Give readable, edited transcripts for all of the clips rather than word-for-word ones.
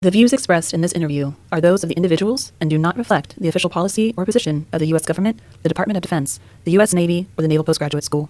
The views expressed in this interview are those of the individuals and do not reflect the official policy or position of the U.S. government, the Department of Defense, the U.S. Navy, or the Naval Postgraduate School.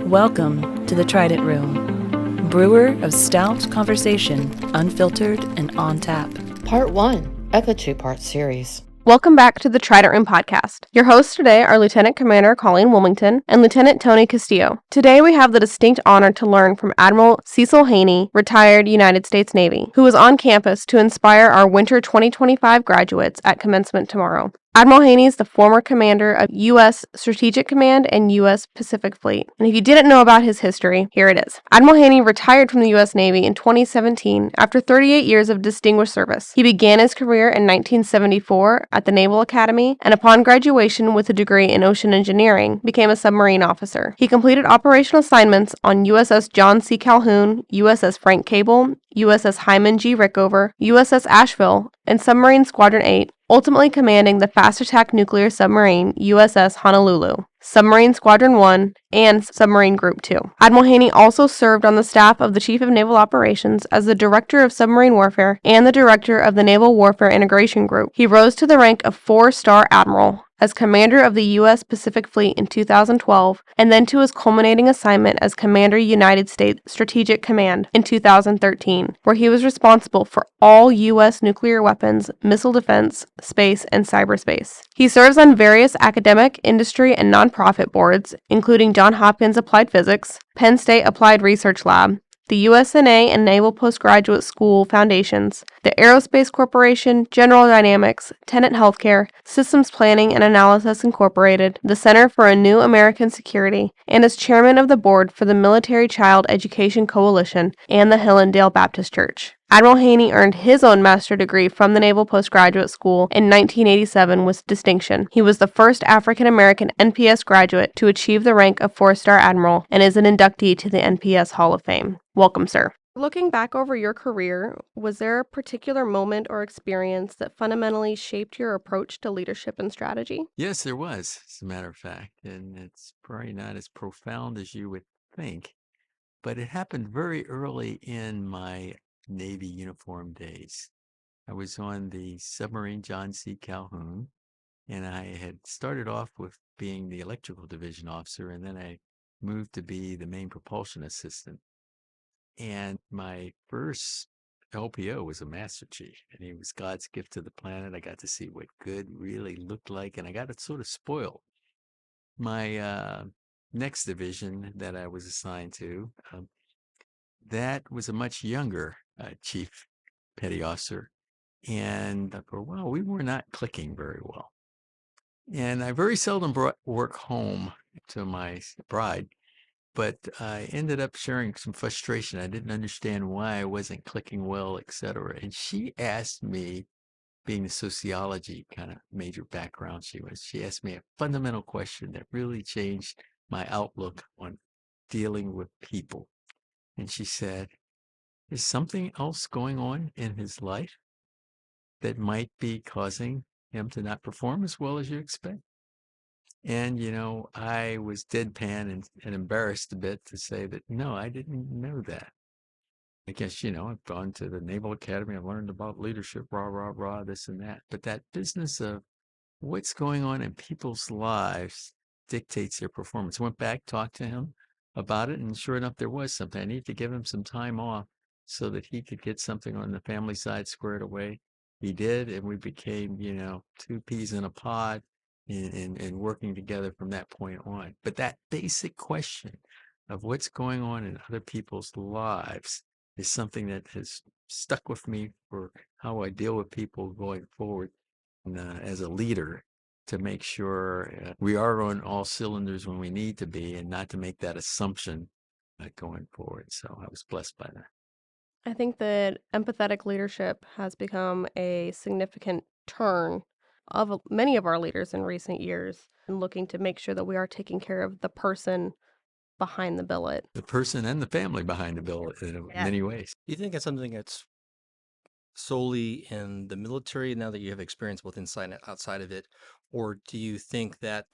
Welcome to the Trident Room, brewer of stout conversation, unfiltered and on tap. Part 1 of a 2-part series. Welcome back to the Trident Room podcast. Your hosts today are Lieutenant Commander Colleen Wilmington and Lieutenant Tony Castillo. Today we have the distinct honor to learn from Admiral Cecil Haney, retired United States Navy, who is on campus to inspire our Winter 2025 graduates at commencement tomorrow. Admiral Haney is the former commander of U.S. Strategic Command and U.S. Pacific Fleet. And if you didn't know about his history, here it is. Admiral Haney retired from the U.S. Navy in 2017 after 38 years of distinguished service. He began his career in 1974 at the Naval Academy, and upon graduation with a degree in ocean engineering, became a submarine officer. He completed operational assignments on USS John C. Calhoun, USS Frank Cable, USS Hyman G. Rickover, USS Asheville, and Submarine Squadron 8, ultimately commanding the fast attack nuclear submarine USS Honolulu, Submarine Squadron 1, and Submarine Group 2. Admiral Haney also served on the staff of the Chief of Naval Operations as the Director of Submarine Warfare and the Director of the Naval Warfare Integration Group. He rose to the rank of 4-star Admiral as Commander of the U.S. Pacific Fleet in 2012, and then to his culminating assignment as Commander United States Strategic Command in 2013, where he was responsible for all U.S. nuclear weapons, missile defense, space, and cyberspace. He serves on various academic, industry, and nonprofit boards, including Johns Hopkins Applied Physics, Penn State Applied Research Lab, the USNA and Naval Postgraduate School Foundations, the Aerospace Corporation, General Dynamics, Tenet Healthcare, Systems Planning and Analysis Incorporated, the Center for a New American Security, and is chairman of the board for the Military Child Education Coalition and the Hillendale Baptist Church. Admiral Haney earned his own master's degree from the Naval Postgraduate School in 1987 with distinction. He was the first African-American NPS graduate to achieve the rank of 4-star Admiral and is an inductee to the NPS Hall of Fame. Welcome, sir. Looking back over your career, was there a particular moment or experience that fundamentally shaped your approach to leadership and strategy? Yes, there was, as a matter of fact, and it's probably not as profound as you would think, but it happened very early in my Navy uniform days. I was on the submarine John C. Calhoun, and I had started off with being the electrical division officer, and then I moved to be the main propulsion assistant. And my first LPO was a Master Chief, and he was God's gift to the planet. I got to see what good really looked like, and I got it sort of spoiled. My next division that I was assigned to, that was a much younger Chief Petty Officer, and for a while we were not clicking very well. And I very seldom brought work home to my bride, but I ended up sharing some frustration. I didn't understand why I wasn't clicking well, etc. And she asked me, being the sociology kind of major background she asked me a fundamental question that really changed my outlook on dealing with people. And she said, is something else going on in his life that might be causing him to not perform as well as you expect? And, I was deadpan and embarrassed a bit to say that, no, I didn't know that. I guess, I've gone to the Naval Academy, I've learned about leadership, this and that. But that business of what's going on in people's lives dictates their performance. I went back, talked to him about it, and sure enough, there was something. I needed to give him some time off so that he could get something on the family side squared away. He did, and we became, two peas in a pod and working together from that point on. But that basic question of what's going on in other people's lives is something that has stuck with me for how I deal with people going forward as a leader, to make sure we are on all cylinders when we need to be, and not to make that assumption going forward. So I was blessed by that. I think that empathetic leadership has become a significant turn of many of our leaders in recent years, and looking to make sure that we are taking care of the person behind the billet. The person and the family behind the billet in many ways. Do you think it's something that's solely in the military now that you have experience both inside and outside of it? Or do you think that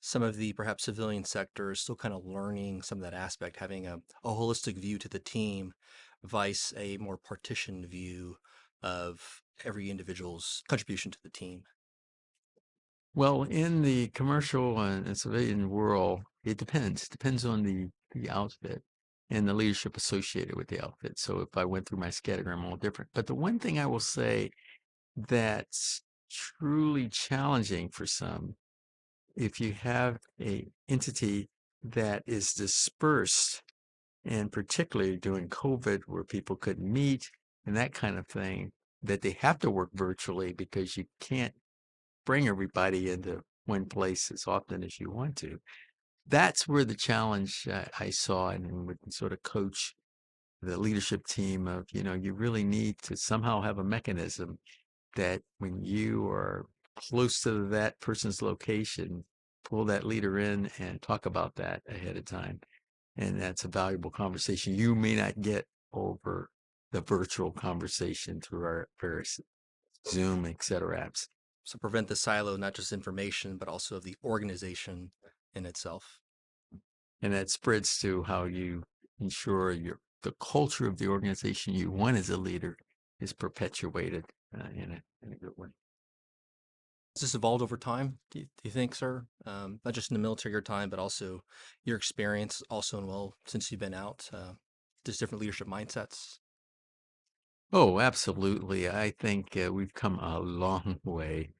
some of the perhaps civilian sector is still kind of learning some of that aspect, having a holistic view to the team, vice a more partitioned view of every individual's contribution to the team? Well, in the commercial and civilian world, it depends. Depends on the outfit and the leadership associated with the outfit. So if I went through my scattergram, all different. But the one thing I will say that's truly challenging for some, if you have a entity that is dispersed, and particularly during COVID, where people couldn't meet and that kind of thing, that they have to work virtually because you can't bring everybody into one place as often as you want to. That's where the challenge I saw and would sort of coach the leadership team of, you really need to somehow have a mechanism that when you are close to that person's location, pull that leader in and talk about that ahead of time. And that's a valuable conversation you may not get over the virtual conversation through our various Zoom, et cetera apps. So prevent the silo, not just information, but also of the organization in itself. And that spreads to how you ensure the culture of the organization you want as a leader is perpetuated in a good way. Has this evolved over time, do you think, sir? Not just in the military, your time, but also your experience, also in since you've been out, just different leadership mindsets. Oh, absolutely. I think we've come a long way.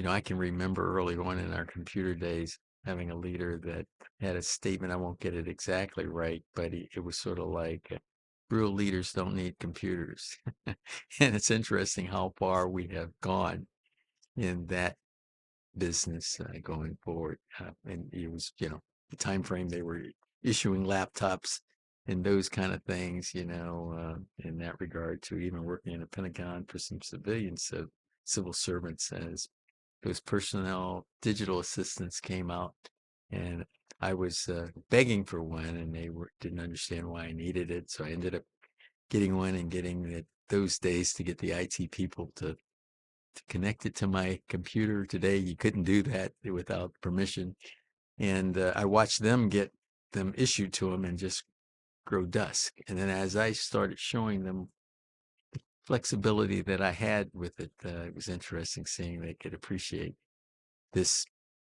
I can remember early on in our computer days having a leader that had a statement. I won't get it exactly right, but it was sort of like real leaders don't need computers. And it's interesting how far we have gone in that business going forward. And it was, the time frame they were issuing laptops and those kind of things, in that regard, to even working in the Pentagon for some civilians, civil servants, as those personnel digital assistants came out. And I was begging for one, and they didn't understand why I needed it. So I ended up getting one and getting it those days to get the IT people to connect it to my computer. Today, you couldn't do that without permission. And I watched them get them issued to them and just grow dusk. And then as I started showing them flexibility that I had with it, it was interesting seeing they could appreciate this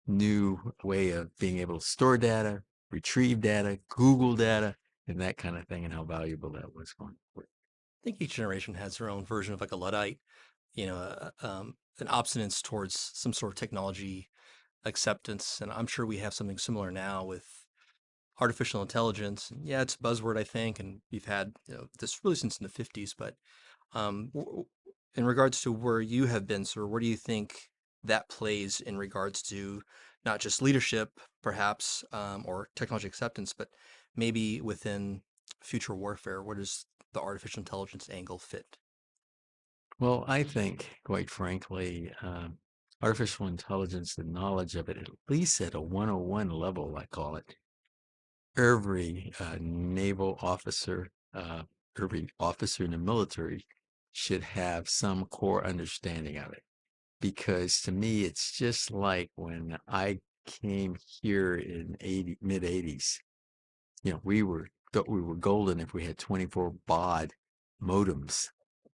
new way of being able to store data, retrieve data, Google data, and that kind of thing, and how valuable that was going forward. I think each generation has their own version of like a Luddite, an obstinance towards some sort of technology acceptance. And I'm sure we have something similar now with artificial intelligence. And yeah, it's a buzzword, I think, and we've had this really since in the 50s. But in regards to where you have been, sir, where do you think that plays in regards to not just leadership, perhaps, or technology acceptance, but maybe within future warfare? Where does the artificial intelligence angle fit? Well, I think, quite frankly, artificial intelligence, the knowledge of it, at least at a 101 level, I call it, every naval officer, every officer in the military should have some core understanding of it. Because to me, it's just like when I came here in mid 80s, we thought we were golden if we had 24 baud modems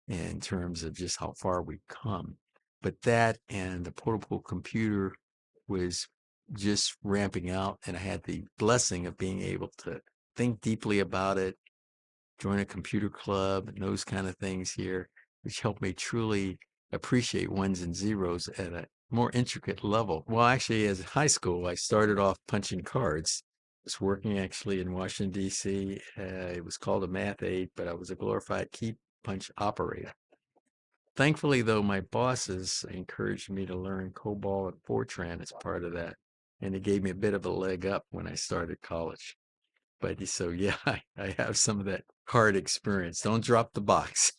in terms of just how far we've come. But that and the portable computer was just ramping out, and I had the blessing of being able to think deeply about it, join a computer club, and those kind of things here, which helped me truly appreciate ones and zeros at a more intricate level. Well, actually, as high school, I started off punching cards. I was working actually in Washington, D.C. It was called a math aide, but I was a glorified key punch operator. Thankfully, though, my bosses encouraged me to learn COBOL and Fortran as part of that. And it gave me a bit of a leg up when I started college. But so, yeah, I have some of that card experience. Don't drop the box.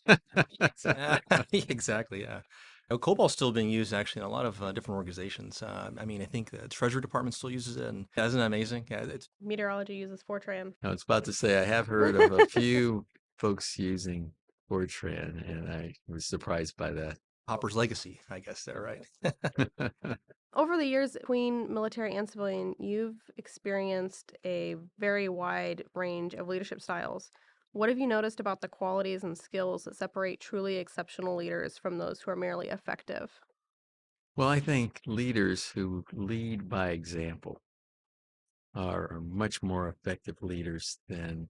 Exactly. Yeah. COBOL's still being used actually in a lot of different organizations. I mean, I think the Treasury Department still uses it, and isn't that amazing? Yeah, it's Meteorology uses Fortran. I was about to say, I have heard of a few folks using Fortran, and I was surprised by that. Hopper's legacy, I guess. They're right. Over the years, between military and civilian, you've experienced a very wide range of leadership styles. What have you noticed about the qualities and skills that separate truly exceptional leaders from those who are merely effective? Well, I think leaders who lead by example are much more effective leaders than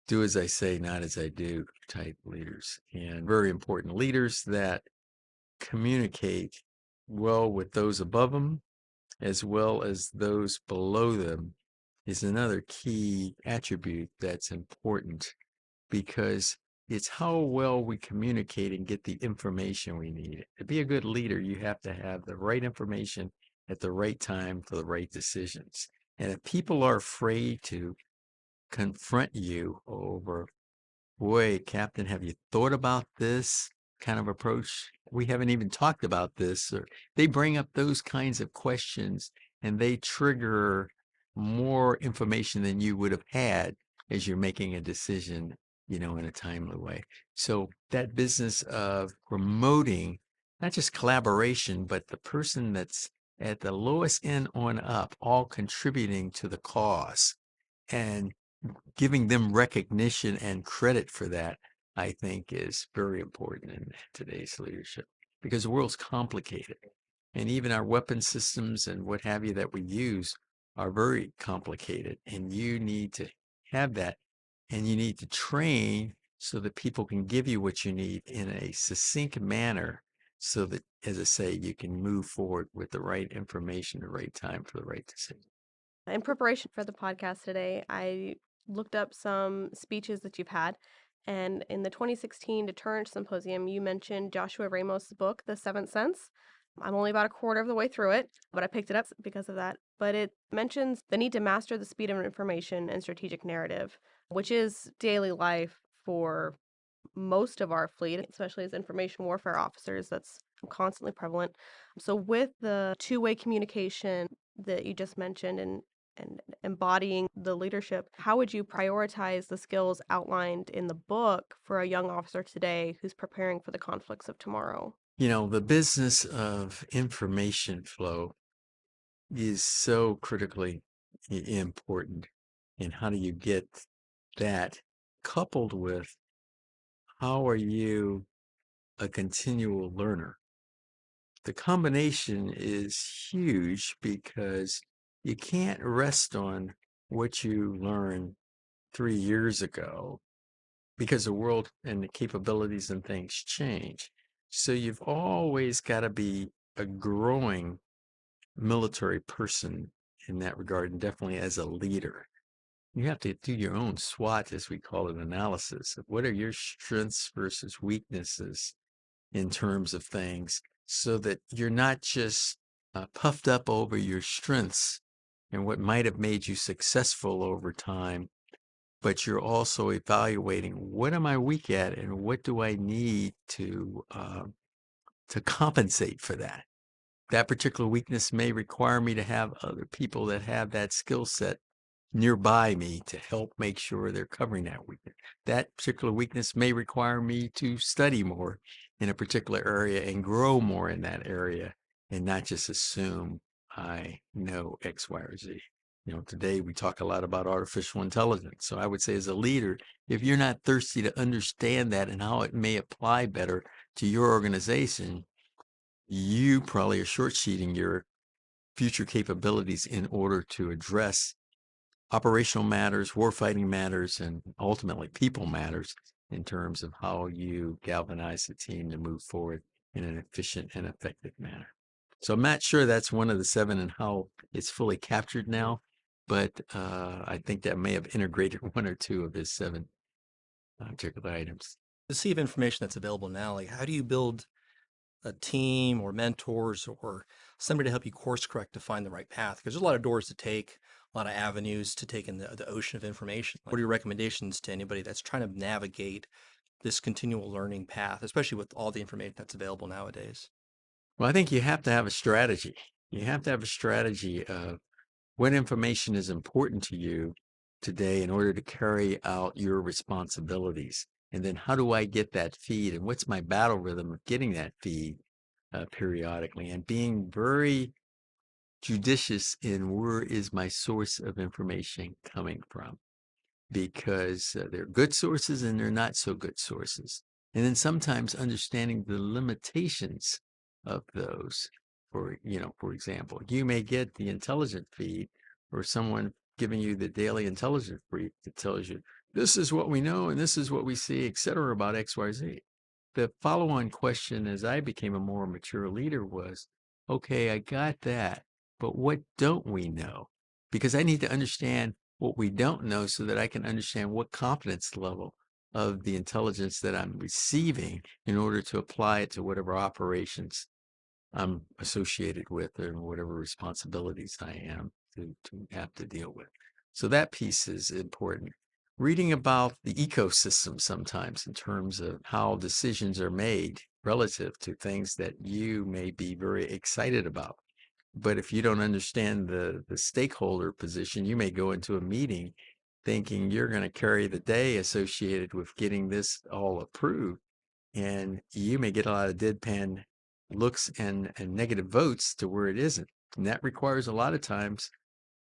do as I say, not as I do type leaders. And very important leaders that communicate well with those above them as well as those below them is another key attribute that's important because it's how well we communicate and get the information we need. To be a good leader, you have to have the right information at the right time for the right decisions. And if people are afraid to confront you over, boy, Captain, have you thought about this kind of approach? We haven't even talked about this. Or they bring up those kinds of questions and they trigger more information than you would have had as you're making a decision, in a timely way. So that business of promoting not just collaboration, but the person that's at the lowest end on up, all contributing to the cause and giving them recognition and credit for that, I think is very important in today's leadership because the world's complicated. And even our weapon systems and what have you that we use are very complicated. And you need to have that and you need to train so that people can give you what you need in a succinct manner so that, as I say, you can move forward with the right information, the right time for the right decision. In preparation for the podcast today, I looked up some speeches that you've had. And in the 2016 Deterrence Symposium, you mentioned Joshua Ramos' book, The Seventh Sense. I'm only about a quarter of the way through it, but I picked it up because of that. But it mentions the need to master the speed of information and strategic narrative, which is daily life for most of our fleet, especially as information warfare officers. That's constantly prevalent. So with the two-way communication that you just mentioned and embodying the leadership, how would you prioritize the skills outlined in the book for a young officer today who's preparing for the conflicts of tomorrow? The business of information flow is so critically important. And how do you get that coupled with how are you a continual learner? The combination is huge because you can't rest on what you learned 3 years ago because the world and the capabilities and things change. So you've always got to be a growing military person in that regard, and definitely as a leader. You have to do your own SWOT, as we call it, analysis of what are your strengths versus weaknesses in terms of things so that you're not just puffed up over your strengths and what might have made you successful over time, but you're also evaluating what am I weak at and what do I need to compensate for that. That particular weakness may require me to have other people that have that skill set nearby me to help make sure they're covering that weakness. That particular weakness may require me to study more in a particular area and grow more in that area and not just assume I know X, Y, or Z. Today we talk a lot about artificial intelligence. So I would say as a leader, if you're not thirsty to understand that and how it may apply better to your organization, you probably are short-sheeting your future capabilities in order to address operational matters, warfighting matters, and ultimately people matters in terms of how you galvanize the team to move forward in an efficient and effective manner. So I'm not sure that's one of the seven and how it's fully captured now, but I think that may have integrated one or two of his seven particular items. The sea of information that's available now, like how do you build a team or mentors or somebody to help you course correct to find the right path? Because there's a lot of doors to take, a lot of avenues to take in the ocean of information. What are your recommendations to anybody that's trying to navigate this continual learning path, especially with all the information that's available nowadays? Well, I think you have to have a strategy. You have to have a strategy of what information is important to you today in order to carry out your responsibilities. And then how do I get that feed? And what's my battle rhythm of getting that feed periodically? And being very judicious in where is my source of information coming from, because they're good sources and they're not so good sources. And then sometimes understanding the limitations of those. For example, you may get the intelligent feed or someone giving you the daily intelligence brief that tells you this is what we know and this is what we see, et cetera, about XYZ. The follow-on question as I became a more mature leader was, okay, I got that, but what don't we know? Because I need to understand what we don't know so that I can understand what confidence level of the intelligence that I'm receiving in order to apply it to whatever operations I'm associated with or whatever responsibilities I am to have to deal with. So that piece is important. Reading about the ecosystem sometimes in terms of how decisions are made relative to things that you may be very excited about. But if you don't understand the stakeholder position, you may go into a meeting thinking you're going to carry the day associated with getting this all approved. And you may get a lot of deadpan looks and negative votes to where it isn't. And that requires a lot of times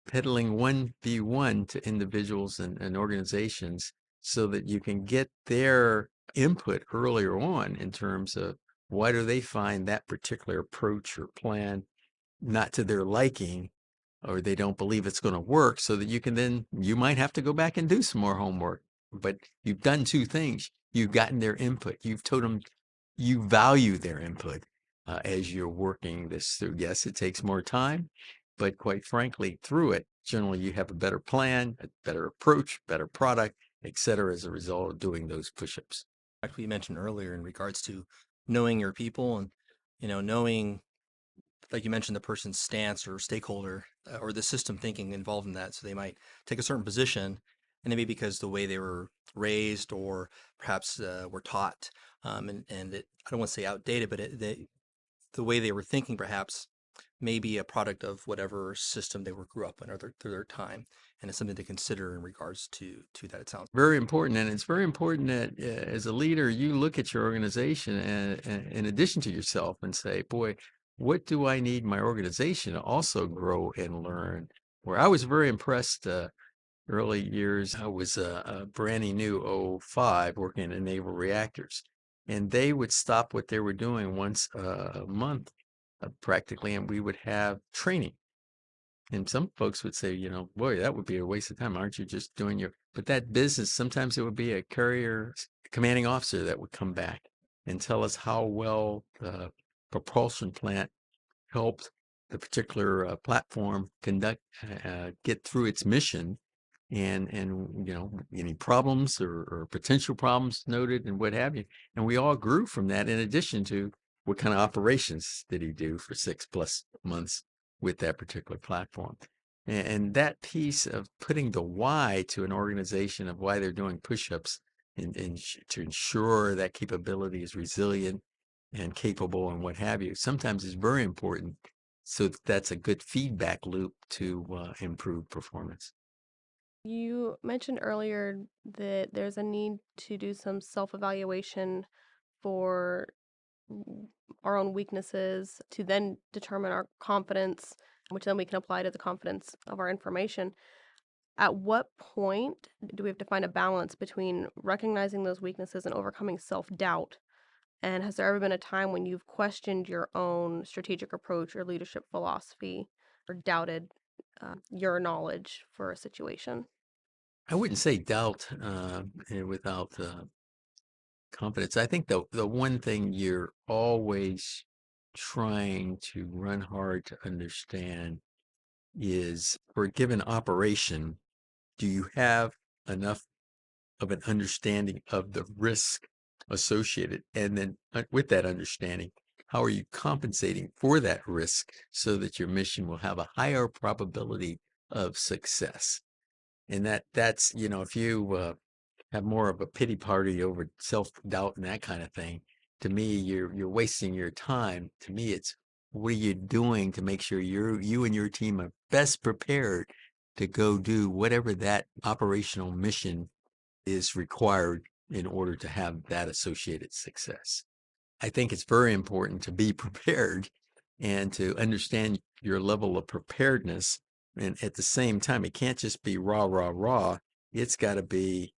peddling 1v1 to individuals and organizations so that you can get their input earlier on in terms of why do they find that particular approach or plan not to their liking, or they don't believe it's going to work, so that you might have to go back and do some more homework. But you've done two things. You've gotten their input. You've told them you value their input as you're working this through. Yes, it takes more time, but quite frankly, through it, generally you have a better plan, a better approach, better product, et cetera, as a result of doing those push-ups. Like we mentioned earlier in regards to knowing your people and, knowing, like you mentioned, the person's stance or stakeholder or the system thinking involved in that. So they might take a certain position, and maybe because the way they were raised or perhaps were taught, and I don't want to say outdated, but the way they were thinking perhaps may be a product of whatever system they grew up in or through their time, and it's something to consider in regards to that. It sounds very important, and it's very important that as a leader, you look at your organization and in addition to yourself and say, boy, what do I need my organization to also grow and learn? Where I was very impressed early years, I was a brand new 05 working in naval reactors, and they would stop what they were doing once a month practically, and we would have training. And some folks would say, boy, that would be a waste of time. Aren't you just doing but that business, sometimes it would be a carrier commanding officer that would come back and tell us how well the propulsion plant helped the particular platform get through its mission, and any problems or potential problems noted and what have you. And we all grew from that, in addition to what kind of operations did he do for 6+ months with that particular platform. And that piece of putting the why to an organization of why they're doing push-ups and to ensure that capability is resilient and capable and what have you, sometimes is very important. So that's a good feedback loop to improve performance. You mentioned earlier that there's a need to do some self-evaluation for our own weaknesses to then determine our confidence, which then we can apply to the confidence of our information. At what point do we have to find a balance between recognizing those weaknesses and overcoming self-doubt? And has there ever been a time when you've questioned your own strategic approach or leadership philosophy or doubted your knowledge for a situation? I wouldn't say doubt without confidence. I think the one thing you're always trying to run hard to understand is, for a given operation, do you have enough of an understanding of the risk associated? And then with that understanding, how are you compensating for that risk so that your mission will have a higher probability of success? And that's, if you have more of a pity party over self-doubt and that kind of thing, to me, you're wasting your time. To me, it's what are you doing to make sure you and your team are best prepared to go do whatever that operational mission is required in order to have that associated success. I think it's very important to be prepared and to understand your level of preparedness. And at the same time, it can't just be rah, rah, rah. It's got to be,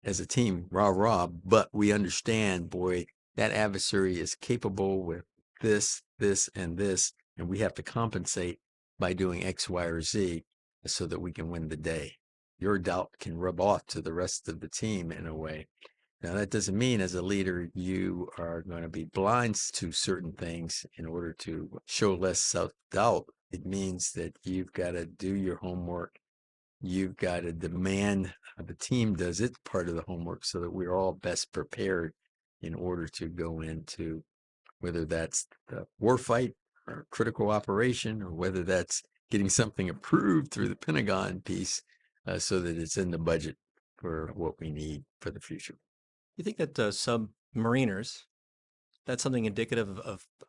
as a team, rah, rah. But we understand, boy, that adversary is capable with this, this, and this. And we have to compensate by doing X, Y, or Z so that we can win the day. Your doubt can rub off to the rest of the team in a way. Now, that doesn't mean as a leader, you are going to be blind to certain things in order to show less self-doubt. It means that you've got to do your homework. You've got to demand the team does its part of the homework so that we're all best prepared in order to go into whether that's the war fight or critical operation, or whether that's getting something approved through the Pentagon piece so that it's in the budget for what we need for the future. You think that submariners, that's something indicative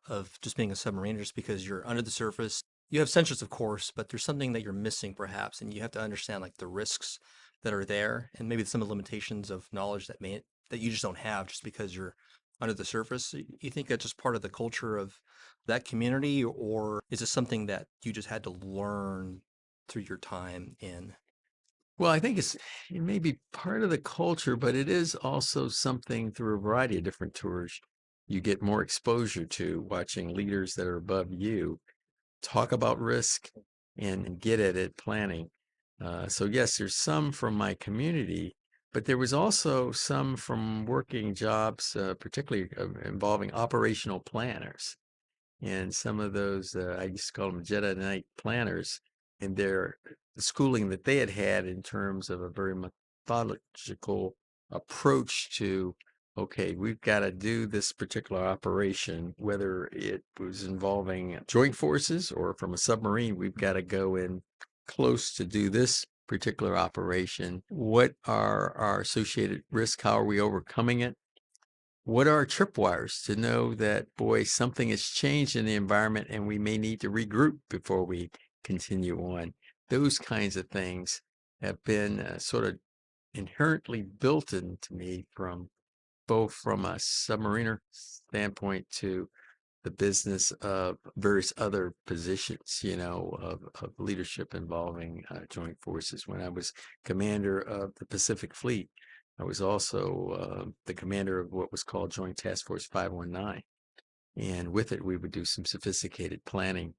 of just being a submariner, just because you're under the surface. You have sensors, of course, but there's something that you're missing perhaps, and you have to understand like the risks that are there, and maybe some of the limitations of knowledge that you just don't have just because you're under the surface. You think that's just part of the culture of that community, or is it something that you just had to learn through your time in? Well, I think it may be part of the culture, but it is also something through a variety of different tours you get more exposure to, watching leaders that are above you talk about risk and get at it planning. So yes, there's some from my community, but there was also some from working jobs, particularly involving operational planners. And some of those, I used to call them Jedi Knight planners, and their schooling that they had in terms of a very methodical approach to, okay, we've got to do this particular operation, whether it was involving joint forces or from a submarine, we've got to go in close to do this particular operation. What are our associated risks? How are we overcoming it? What are our tripwires to know that, boy, something has changed in the environment and we may need to regroup before we continue on? Those kinds of things have been sort of inherently built into me from both from a submariner standpoint to the business of various other positions, of leadership involving joint forces. When I was commander of the Pacific Fleet, I was also the commander of what was called Joint Task Force 519. And with it, we would do some sophisticated planning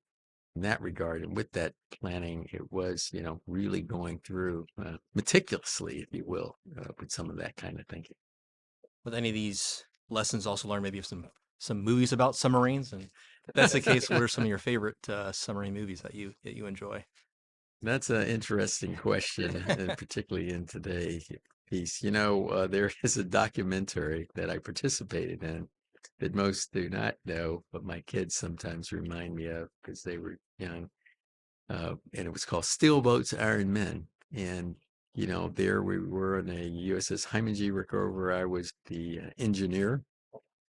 in that regard. And with that planning, it was, really going through meticulously, if you will, with some of that kind of thinking. With any of these lessons, also learn maybe some movies about submarines, and if that's the case, what are some of your favorite submarine movies that you enjoy? That's an interesting question, and particularly in today's piece. There is a documentary that I participated in that most do not know, but my kids sometimes remind me of because they were young. And it was called Steelboats, Iron Men. And, there we were on a USS Hyman G. Rickover. I was the engineer.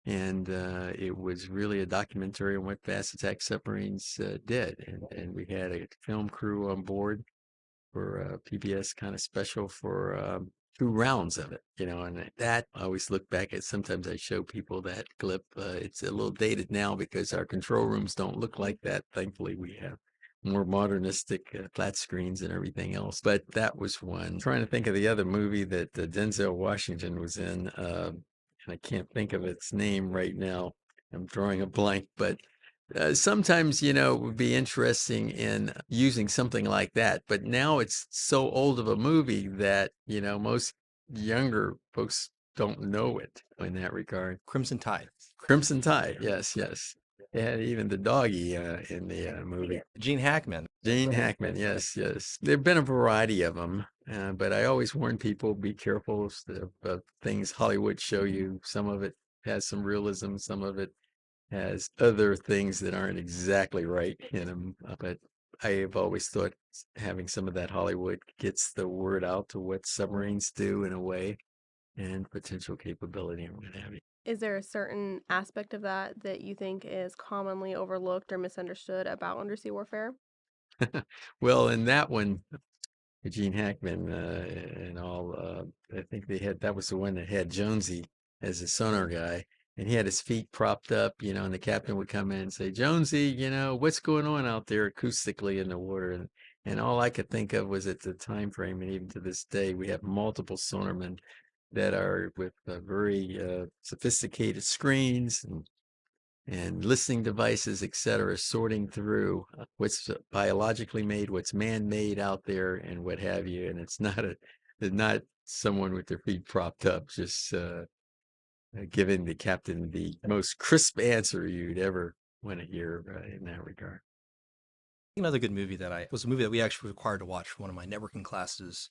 And it was really a documentary on what fast attack submarines did. And we had a film crew on board for a PBS kind of special for 2 rounds of it, and that I always look back at. Sometimes I show people that clip. It's a little dated now because our control rooms don't look like that. Thankfully, we have more modernistic flat screens and everything else. But that was one. I'm trying to think of the other movie that Denzel Washington was in, and I can't think of its name right now. I'm drawing a blank, but sometimes, it would be interesting in using something like that. But now it's so old of a movie that, most younger folks don't know it in that regard. Crimson Tide. Crimson Tide, yes, yes. They had even the doggy in the movie. Gene Hackman. Gene Hackman, yes, yes. There've been a variety of them, but I always warn people, be careful of things Hollywood show you. Some of it has some realism, some of it has other things that aren't exactly right in them. But I have always thought having some of that Hollywood gets the word out to what submarines do in a way and potential capability and what have you. Is there a certain aspect of that you think is commonly overlooked or misunderstood about undersea warfare? Well, in that one, Gene Hackman and all. I think that was the one that had Jonesy as a sonar guy, and he had his feet propped up, and the captain would come in and say, Jonesy, what's going on out there acoustically in the water? And all I could think of was at the time frame, and even to this day, we have multiple sonarmen that are with very sophisticated screens and listening devices, et cetera, sorting through what's biologically made, what's man-made out there, and what have you. And it's not someone with their feet propped up, just giving the captain the most crisp answer you'd ever want to hear in that regard. Another good movie was a movie that we actually were required to watch for one of my networking classes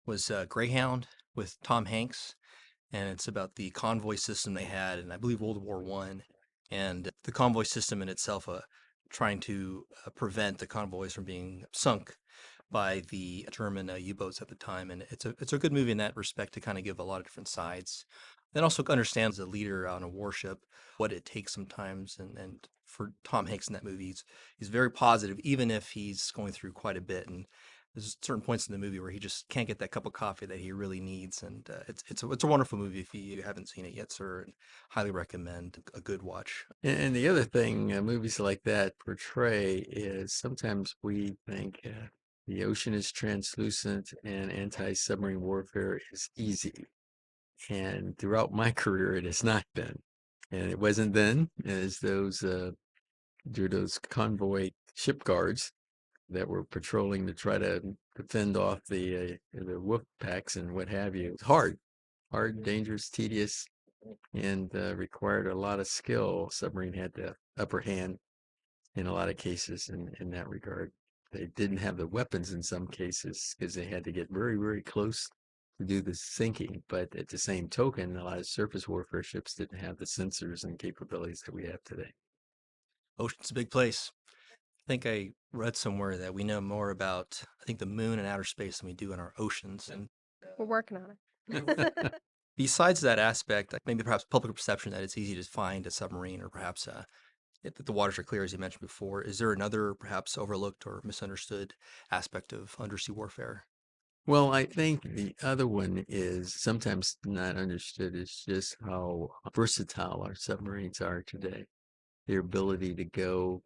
was Greyhound with Tom Hanks. And it's about the convoy system they had in, I believe, World War I. And the convoy system in itself trying to prevent the convoys from being sunk by the German U-boats at the time. And it's a good movie in that respect to kind of give a lot of different sides. Then also understands the leader on a warship, what it takes sometimes. And for Tom Hanks in that movie, he's very positive, even if he's going through quite a bit. And there's certain points in the movie where he just can't get that cup of coffee that he really needs. And it's a wonderful movie if you haven't seen it yet, sir. And highly recommend a good watch. And the other thing movies like that portray is sometimes we think the ocean is translucent and anti-submarine warfare is easy. And throughout my career, it has not been. And it wasn't then, as those convoy ship guards that were patrolling to try to defend off the wolf packs and what have you. It's hard, dangerous, tedious, and required a lot of skill. Submarine had the upper hand in a lot of cases in that regard. They didn't have the weapons in some cases because they had to get very, very close to do the sinking. But at the same token, a lot of surface warfare ships didn't have the sensors and capabilities that we have today. Ocean's a big place. I think I read somewhere that we know more about, I think, the moon and outer space than we do in our oceans. And We're working on it. besides that aspect, like maybe perhaps public perception that it's easy to find a submarine, or perhaps if the waters are clear, as you mentioned before, is there another perhaps overlooked or misunderstood aspect of undersea warfare? Well, I think the other one is sometimes not understood is just how versatile our submarines are today. Their ability to go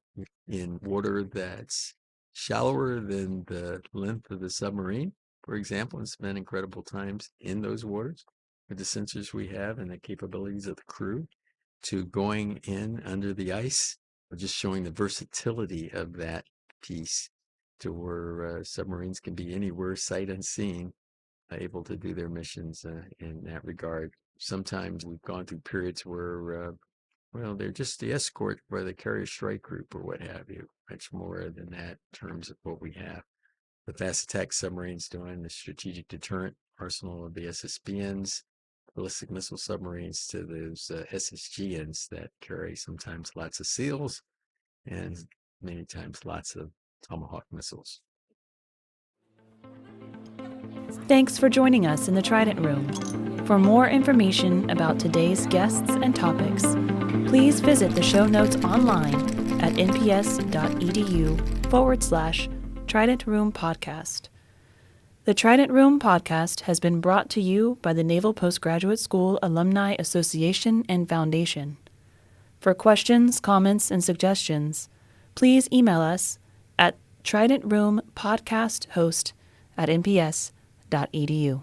in water that's shallower than the length of the submarine, for example, and spend incredible times in those waters with the sensors we have and the capabilities of the crew, to going in under the ice, just showing the versatility of that piece to where submarines can be anywhere, sight unseen, able to do their missions in that regard. Sometimes we've gone through periods where they're just the escort by the carrier strike group or what have you, much more than that in terms of what we have. The fast attack submarines doing the strategic deterrent arsenal of the SSBNs, ballistic missile submarines to those SSGNs that carry sometimes lots of SEALs and many times lots of Tomahawk missiles. Thanks for joining us in the Trident Room. For more information about today's guests and topics, please visit the show notes online at nps.edu/Trident Room Podcast. The Trident Room Podcast has been brought to you by the Naval Postgraduate School Alumni Association and Foundation. For questions, comments, and suggestions, please email us at tridentroompodcasthost@nps.edu.